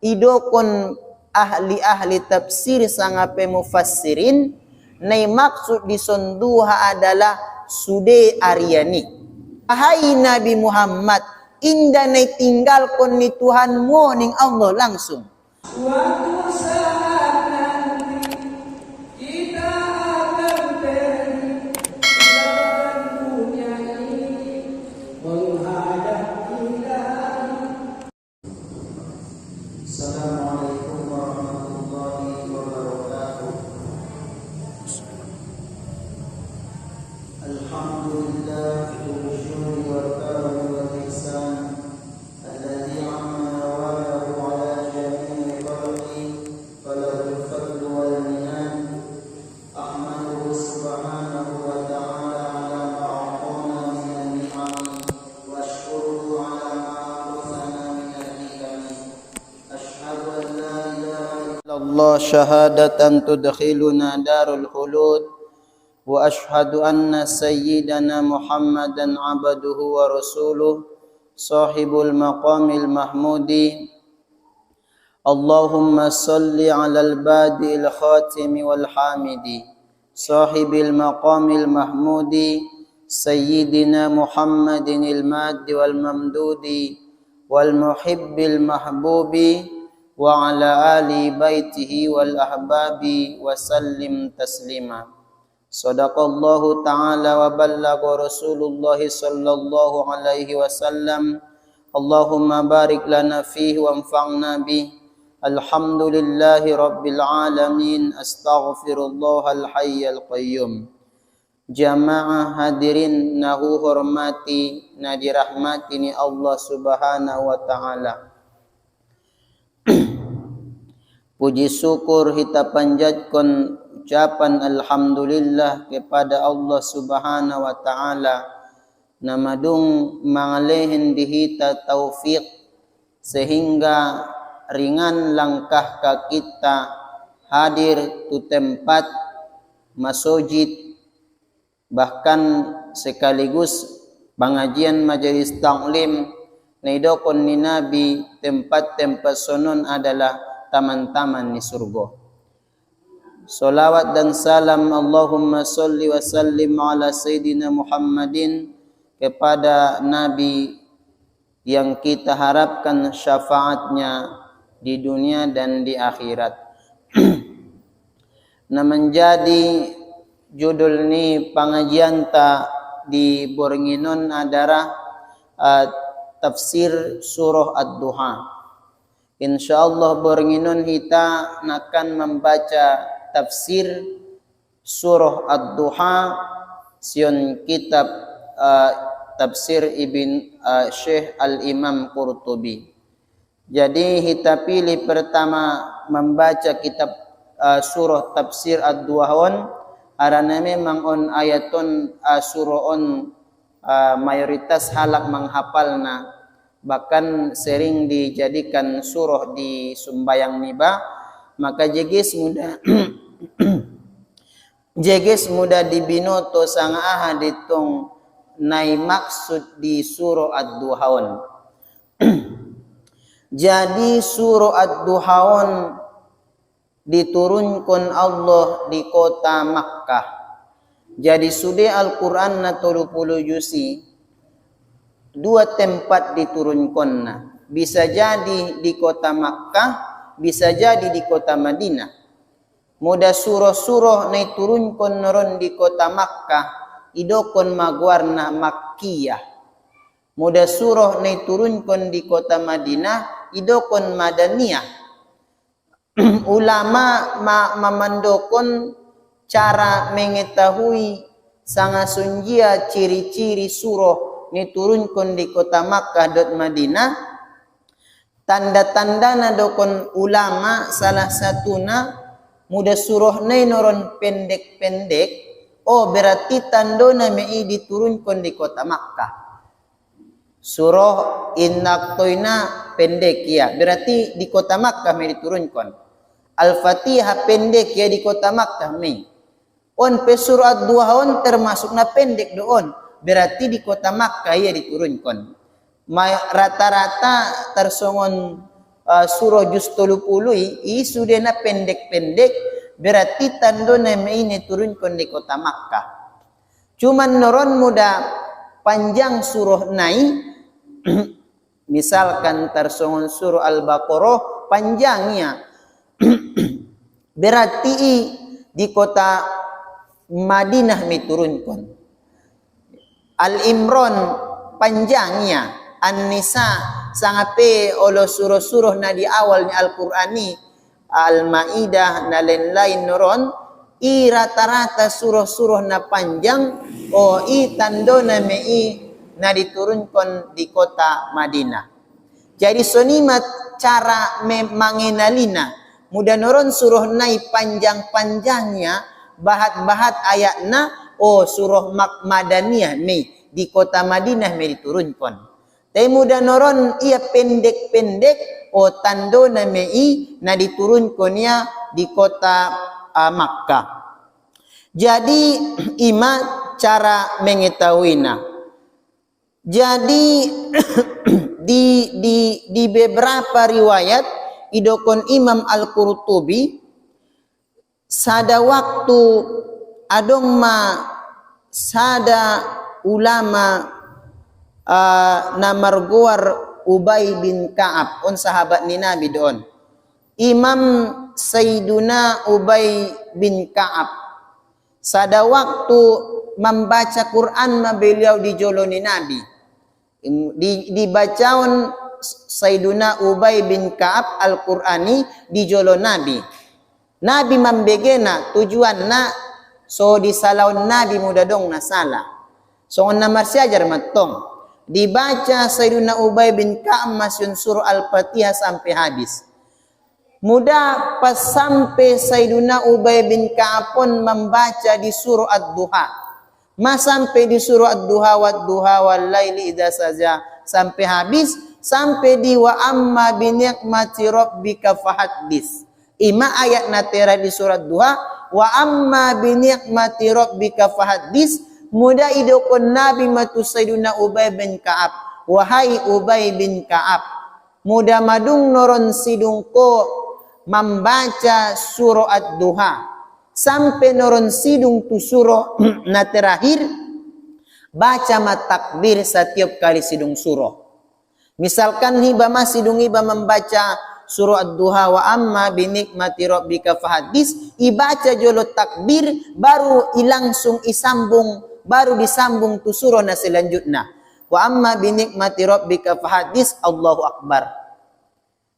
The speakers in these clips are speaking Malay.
idokon ahli-ahli tafsir sangape mufassirin nai maksud disunduha adalah sude Aryani. Hai Nabi Muhammad, indah nai tinggalkon ni Tuhanmu ning Allah langsung. Suatu saat nanti kita akan pergi dan dunia ini menghadap ilahi. Assalamualaikum warahmatullahi wabarakatuh. Alhamdulillah bisyukri wa karami wa ihsan alladzi amma walahu ala jami'i khalqi falahul fadlu wal minan. Ahmaduhu subhanahu wa ta'ala ala ma a'tana min an-ni'am wa ashkuruhu ala ma a'tana min al-nikam. Ashhadu an la ilaha illallah syahadatan tudkhiluna darul khulud wa ashhadu anna sayyidana Muhammadan abduhu wa rasuluh sahibul maqamil mahmudi. Allahumma salli ala al-badi'il khatimi wal hamidi sahibil maqamil mahmudi sayyidina Muhammadin al-maddi wal mamdudi wal muhibbil mahbubi wa ala ali baitihi wal ahbabi wa sallim taslima. Sadaqallahu ta'ala wa ballagha Rasulullah sallallahu alaihi wasallam. Allahumma barik lana fihi wa anfa'na bih. Alhamdulillahi rabbil alamin. Astaghfirullahal hayyal qayyum. Jamaah hadirin nahu hormati na dirahmati ni Allah subhanahu wa ta'ala. Puji syukur kita panjatkan ucapan alhamdulillah kepada Allah subhanahu wa ta'ala namadung mangalehin dihita taufik sehingga ringan langkah ka kita hadir tu tempat masjid bahkan sekaligus pengajian majelis taklim naidokon ni Nabi. Tempat-tempat sonon adalah taman-taman ni surga. Salawat dan salam Allahumma salli wa sallim ala Sayyidina Muhammadin kepada Nabi yang kita harapkan syafaatnya di dunia dan di akhirat. Nah menjadi judul ni pengajian ta di Boringinon adalah tafsir surah Ad-Duha. InsyaAllah Boringinon kita akan membaca tafsir surah Ad-Duha sion kitab tafsir Syekh Al-Imam Qurtubi. Jadi kita pilih pertama membaca kitab surah tafsir Ad-Duhaon arana memang on ayaton surah on mayoritas halak menghafalna, bahkan sering dijadikan surah di sumbayang niba, maka jeges muda jeges muda dibinoto sang aha ditong nai maksud di surah Ad-Duhaon. Jadi surah Ad-Duhaon diturunkan Allah di kota Makkah. Jadi sudah Al-Quran na 30 juzi dua tempat diturunkan. Bisa jadi di kota Makkah, bisa jadi di kota Madinah. Muda surah-surah na turunkan naron di kota Makkah idokon magwarna Makkiyah. Muda surah na turunkan di kota Madinah idokon Madaniyah. Ulama memandokon cara mengetahui sangasunjia ciri-ciri surah ni turunkan di kota Makkah dan Madinah. Tanda-tanda na dokon ulama salah satuna muda surah na noron pendek-pendek. Oh berarti tando na mei diturunkan di kota Makkah. Surah Innaqtoina pendek ya, berarti di kota Makkah mei diturunkan. Al-Fatihah pendek ya di kota Makkah mei. On pe surah Ad-Duhaon termasuk na pendek doon. Berarti di kota Makkah ya diturunkan. Rata-rata tersongon surah juz 30 i sudah na pendek-pendek, berarti tandona ini turunkan di kota Makkah. Cuman noron muda panjang surah nai misalkan tersongon surah Al-Baqarah panjangnya berarti di kota Madinah miturunkan. Al-Imran panjangnya, An-Nisa sangape olo surah-surah na di awalnya Al-Qur'ani, Al-Maidah na lain-lain noron i rata-rata surah-surah na panjang i tando na mei na diturunkan di kota Madinah. Jadi sonimat cara mengenalina mudah noron surah nai panjang-panjangnya bahat-bahat ayatna surah Madaniyah me di kota Madinah me diturunkan. Tapi mudah noron ia pendek-pendek tando na mei na diturunkannya di kota Makkah. Jadi ima cara mengetahuinya. Jadi di beberapa riwayat idokon Imam Al-Qurtubi sada waktu adong sada ulama namarguar Ubay bin Ka'ab on sahabat ni Nabi doon. Imam Sayyiduna Ubay bin Ka'ab sada waktu membaca Quran beliau di jolo ni Nabi. Dibacaon Sayyiduna Ubay bin Ka'ab Al-Qur'ani di jolo Nabi. Nabi membegena tujuanna so di salaun Nabi muda dong na salah. So on namar siajar matong. Dibaca Sayyiduna Ubay bin Ka'ab masyun surah Al-Fatihah sampai habis. Muda pas sampai Sayyiduna Ubay bin Ka'ab pun membaca di surah Ad-Duha. Sampai di surah Ad-Duha wad-duha wal-laili idza saja sampai habis, sampai di wa amma bi ni'mati rabbika fahaddits. Ima ayat natera di surat Duha wa amma bi ni'mati rabbika fahaddits. Muda idokon Nabi matu Sayyiduna Ubay bin Ka'ab, wahai Ubay bin Ka'ab, muda madung noron sidungko membaca surah Ad-Duha sampai noron sidung tu surah na terakhir baca matakbir setiap kali sidung surah. Misalkan sidung hiba membaca surah Ad-Duha wa amma bi nikmati rabbika fahaddits, ibaca jolo takbir baru langsung baru disambung tu surah na selanjutnya. Wa amma bi nikmati rabbika fahaddits, Allahu Akbar.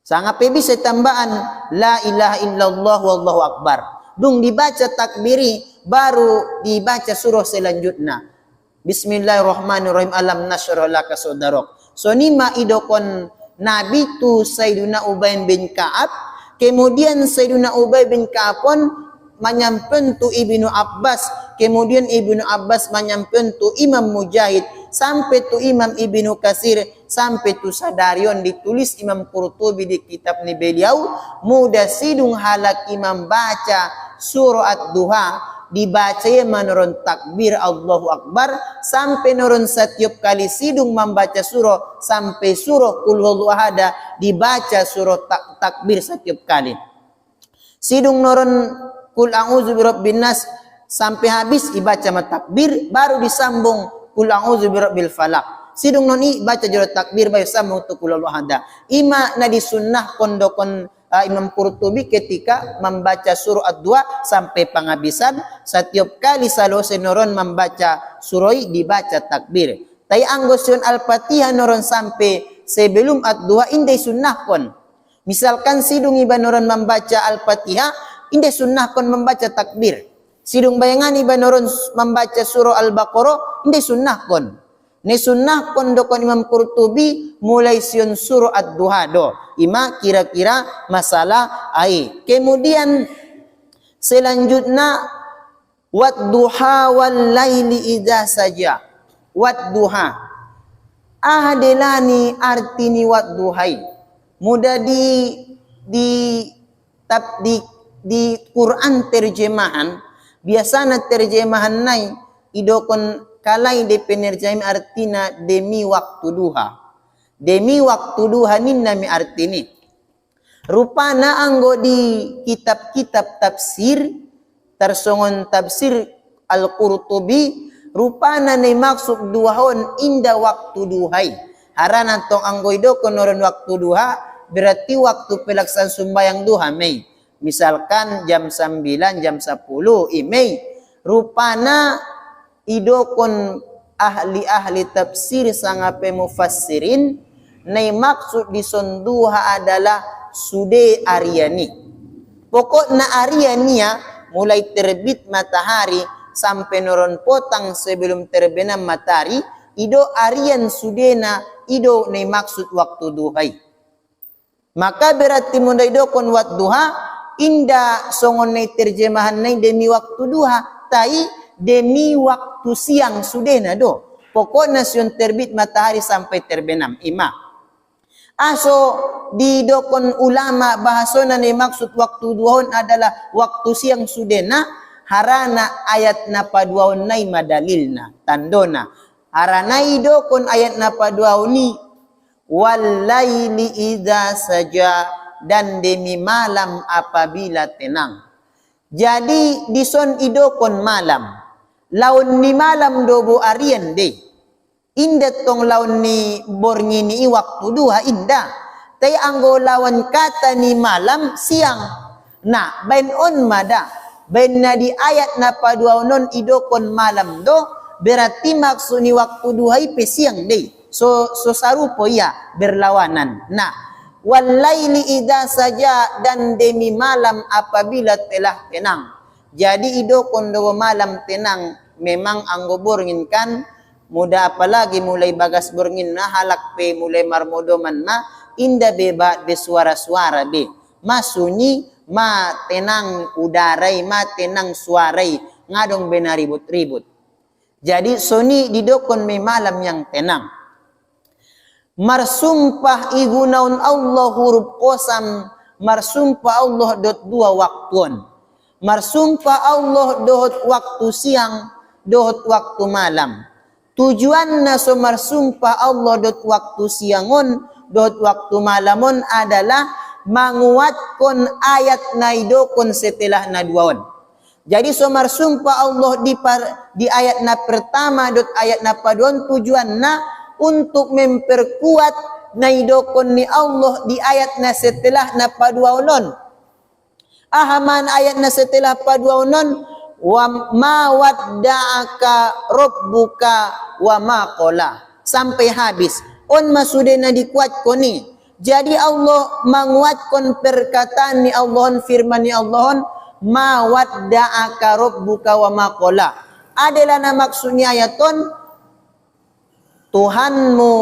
Sangat bisa tambahan la ilaha illallah wallahu akbar. Dung dibaca takbiri baru dibaca surah selanjutnya. Bismillahirrahmanirrahim, alam nasyrah laka sadrak. So nima idokon Nabi tu Sayyiduna Ubay bin Ka'ab, kemudian Sayyiduna Ubay bin Ka'ab pun menyampen tu Ibnu Abbas, kemudian Ibnu Abbas menyampen tu Imam Mujahid, sampai tu Imam Ibnu Katsir, sampai tu Sadarion ditulis Imam Qurtubi di kitab ni beliau, muda sidung halak imam baca surah Ad-Duha, dibaca menurun takbir Allahu Akbar, sampai nurun setiap kali sidung membaca surah sampai surah Qul huwallahu ahad dibaca surah takbir setiap kali. Sidung nurun Qul a'udzu birabbin nas sampai habis dibaca takbir baru disambung Qul a'udzu birabbil falaq. Sidung noni baca jero takbir baru sambung tu Qul huwallahu ahad. Ima na disunnah kondokon Imam Qurtubi ketika membaca surah Ad-Duha sampai penghabisan, setiap kali salose noron membaca surah dibaca takbir. Tai anggosun Al-Fatihah noron sampai sebelum Ad-Duha indai sunnah kon. Misalkan sidung iba noron membaca Al-Fatihah indai sunnah kon membaca takbir. Sidung bayangan iba noron membaca surah Al-Baqarah indai sunnah kon. Ni sunnah kon dokon Imam Qurtubi mulai siun surah Ad-Duha do. Ima kira-kira masalah ai. Kemudian selanjutnya wad-duha wal laili idza saja. Wad-duha. Ahadelani artini wad-duhai. Mudah di Quran terjemahan, biasanya terjemahan nai idokon kalai de penerjemah artina demi waktu duha. Demi waktu duha ninna mi artini. Rupana anggo di kitab-kitab tafsir tersongon tafsir Al-Qurtubi rupana ni maksud duhahon inda waktu duhai. Harana tong anggo ido konoron waktu duha berarti waktu pelaksanaan sembahyang duha mei. Misalkan jam 9, jam 10 imei. Rupana idokon ahli-ahli tafsir sangape mufassirin nai maksud disonduha adalah sude Aryani. Pokoknya Aryania mulai terbit matahari sampai noron potang sebelum terbenam matahari ido Aryan sudena ido nai maksud waktu duhai. Maka berarti munda ido kon waktu duha inda songon nai terjemahan nai demi waktu duha tai demi waktu siang sudena do. Pokoknya sion terbit matahari sampai terbenam ima. Aso di dokon ulama bahasona ni maksud waktu duhon adalah waktu siang sudena harana ayat na paduaon nai madalilna tandona. Harana idokon ayat na paduaon ni walaili idza saja dan demi malam apabila tenang. Jadi dison idokon malam. Laun ni malam dobo Aryan de. Inda tong lawan ni borngi ni waktu duha inda. Tay anggo lawan kata ni malam siang. Nah, bain on mada. Bain na di ayat na paduaonon idokon malam do. Berarti maksud ni waktu duha ipe siang de. So sarupo ya berlawanan. Nah, walaili idza saja dan demi malam apabila telah tenang. Jadi idokon do malam tenang memang anggo borngin kan muda apalagi mulai bagas borngin na halak pe mulai marmodoman na inda beba be suara-suara be masunyi ma tenang udarai ma tenang suarai ngadong bena ribut-ribut. Jadi soni didokon me malam yang tenang. Marsumpah igunaun Allah huruf qasam marsumpah Allah dot dua waktuan. Marsumpah Allah dot waktu siang dot waktu malam. Tujuanna somar sumpah Allah dot waktu siangon dot waktu malamon adalah menguatkan ayat naidokon setelah naduaon. Jadi somar sumpah Allah di ayat na pertama dot ayat na paduan tujuanna untuk memperkuat naidokon ni Allah di ayat na setelah na paduaonon. Ahaman ayat na setelah paduaonon wa ma wadda'aka rabbuka wa ma qala sampai habis on masudena dikuat koni. Jadi Allah menguatkan perkataan ni Allah firman ni Allah ma wadda'aka rabbuka wa ma qala adalah na maksudnya ayaton Tuhanmu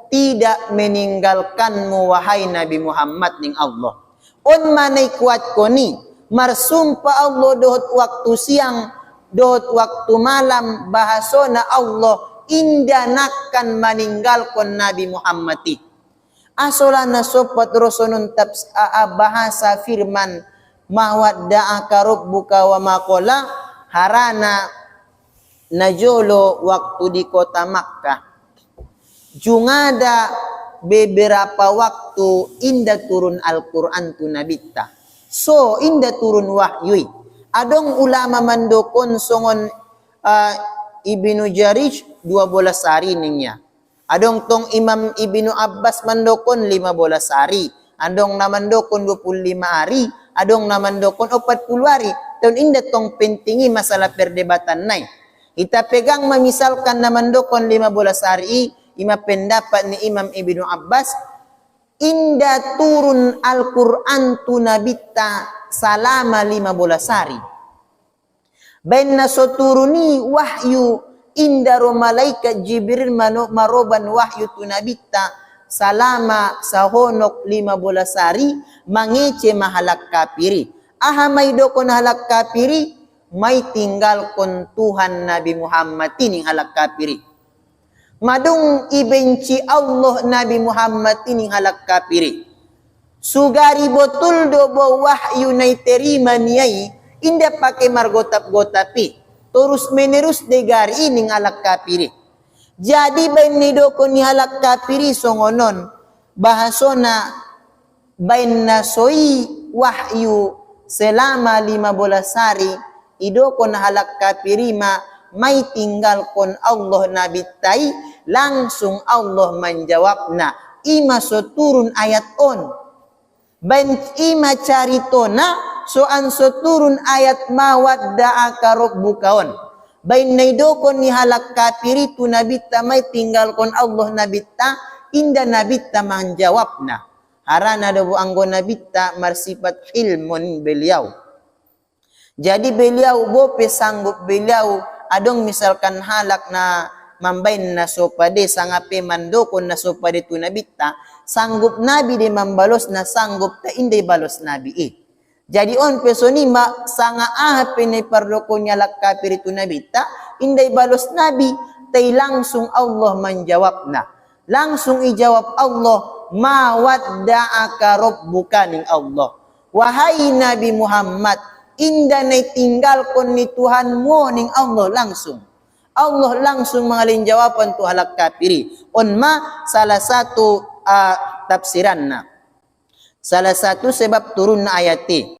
tidak meninggalkanmu wahai Nabi Muhammad ning Allah. On manai kuat koni marsumpah Allah dohot waktu siang dohot waktu malam bahasona Allah inda nakkan meninggalkan Nabi Muhammad. Asolana sopat rosonon bahasa firman ma wadda'aka rabbuka wa ma qala harana najolo waktu di kota Makkah. Jungada beberapa waktu inda turun Al-Quran tu nabita. So inda turun wahyui. Adong ulama mandokon songon Ibnu Jarij 12 hari ningnya. Adong tong Imam Ibnu Abbas mandokon 15 hari. Adong na mandokon 25 hari. Adong na mandokon 40 hari. Tahun inda tong pentingi masalah perdebatan nai. Kita pegang memisalkan na mandokon 15 hari. Ima pendapat ni Imam Ibnu Abbas inda turun Al-Quran tu nabita salama 15 hari. Baina so turuni wahyu inda ro malaikat Jibril maroban wahyu tu nabita salama sahonok 15 hari mangece mahalak kapiri. Aha may dokon halak kapiri may tinggal kon Tuhan Nabi Muhammad ini halak kapiri. Madung ibenci Allah Nabi Muhammad ini halak kapiri. Sugari botul dobo wahyu nai terima niai inda pakai margotap-gotapi. Terus menerus degari ini halak kapiri. Jadi beni doko ni halak kapiri songonon bahasona bain nasoi wahyu selama 15 hari ido kon halak kafirima mai tinggal kon Allah nabi tai langsung Allah menjawabna ima so turun ayat on bain ima caritona soan so turun ayat mawadda rabbuka on bain naido kon ni halak kafiri tu nabi ta mai tinggal kon Allah nabi ta inda nabi ta menjawabna harana do anggo nabi ta marsifat ilmun beliau. Jadi beliau bope sanggup beliau adong misalkan halak na mambain na sopade sangape mandokon na sopade tu nabi ta sanggup nabi de mambalos na sanggup ta inday balos nabi Jadi on pesoni ma sanga ahape ni pardokonya lak kafir tu nabi ta inday balos nabi tay langsung Allah menjawabna. Langsung ijawab Allah ma wadda'aka rabbuka ning Allah. Wahai Nabi Muhammad, inda nay tinggal kon ni Tuhanmu ning Allah langsung. Allah langsung mengalin jawaban tu halak kafiri. On ma salah satu tafsiranna. Salah satu sebab turun ayat